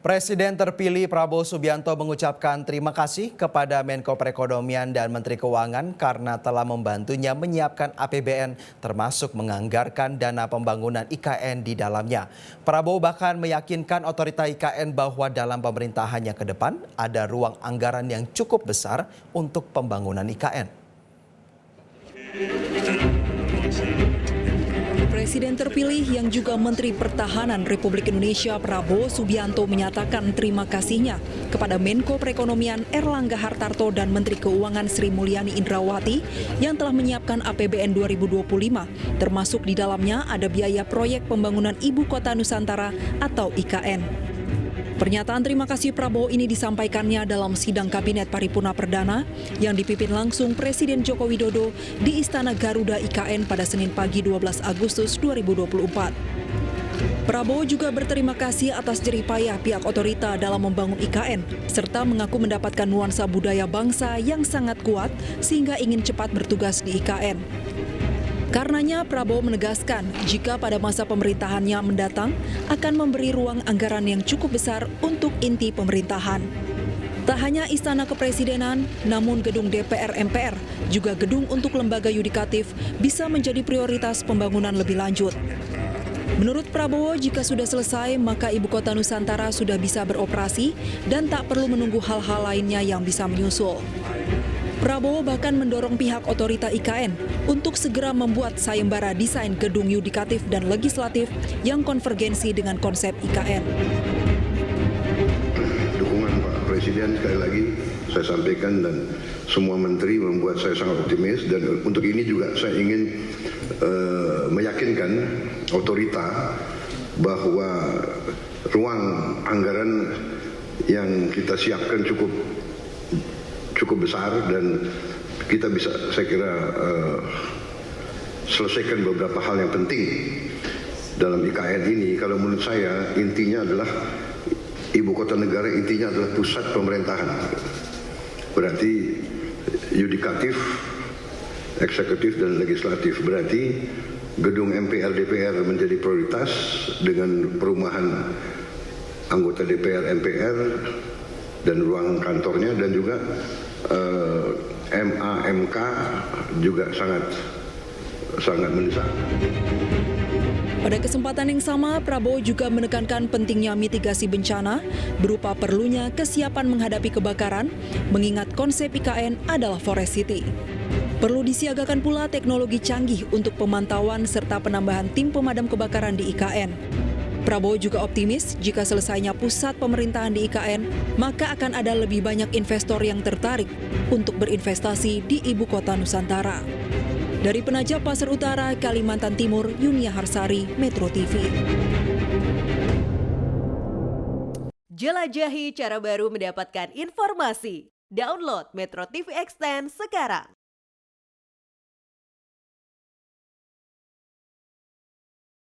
Presiden terpilih Prabowo Subianto mengucapkan terima kasih kepada Menko Perekonomian dan Menteri Keuangan karena telah membantunya menyiapkan APBN termasuk menganggarkan dana pembangunan IKN di dalamnya. Prabowo bahkan meyakinkan otorita IKN bahwa dalam pemerintahannya ke depan ada ruang anggaran yang cukup besar untuk pembangunan IKN. Presiden terpilih yang juga Menteri Pertahanan Republik Indonesia Prabowo Subianto menyatakan terima kasihnya kepada Menko Perekonomian Erlangga Hartarto dan Menteri Keuangan Sri Mulyani Indrawati yang telah menyiapkan APBN 2025, termasuk di dalamnya ada biaya proyek pembangunan Ibu Kota Nusantara atau IKN. Pernyataan terima kasih Prabowo ini disampaikannya dalam sidang Kabinet Paripurna Perdana yang dipimpin langsung Presiden Joko Widodo di Istana Garuda IKN pada Senin pagi 12 Agustus 2024. Prabowo juga berterima kasih atas jerih payah pihak otorita dalam membangun IKN, serta mengaku mendapatkan nuansa budaya bangsa yang sangat kuat sehingga ingin cepat bertugas di IKN. Karenanya Prabowo menegaskan jika pada masa pemerintahannya mendatang akan memberi ruang anggaran yang cukup besar untuk inti pemerintahan. Tak hanya Istana Kepresidenan, namun gedung DPR MPR, juga gedung untuk lembaga yudikatif bisa menjadi prioritas pembangunan lebih lanjut. Menurut Prabowo, jika sudah selesai, maka Ibu Kota Nusantara sudah bisa beroperasi dan tak perlu menunggu hal-hal lainnya yang bisa menyusul. Prabowo bahkan mendorong pihak otorita IKN untuk segera membuat sayembara desain gedung yudikatif dan legislatif yang konvergensi dengan konsep IKN. Dukungan Pak Presiden sekali lagi saya sampaikan dan semua menteri membuat saya sangat optimis, dan untuk ini juga saya ingin meyakinkan otorita bahwa ruang anggaran yang kita siapkan cukup besar dan kita bisa, saya kira, selesaikan beberapa hal yang penting dalam IKN ini. Kalau menurut saya intinya adalah ibu kota negara, intinya adalah pusat pemerintahan. Berarti yudikatif, eksekutif dan legislatif. Berarti gedung MPR DPR menjadi prioritas dengan perumahan anggota DPR MPR dan ruang kantornya, dan juga MA/MK juga sangat mendesak. Pada kesempatan yang sama, Prabowo juga menekankan pentingnya mitigasi bencana berupa perlunya kesiapan menghadapi kebakaran, mengingat konsep IKN adalah Forest City. Perlu disiagakan pula teknologi canggih untuk pemantauan serta penambahan tim pemadam kebakaran di IKN. Prabowo juga optimis jika selesainya pusat pemerintahan di IKN, maka akan ada lebih banyak investor yang tertarik untuk berinvestasi di Ibu Kota Nusantara. Dari Penajam Pasar Utara, Kalimantan Timur, Yunia Harsari, Metro TV. Jelajahi cara baru mendapatkan informasi. Download Metro TV Extend sekarang.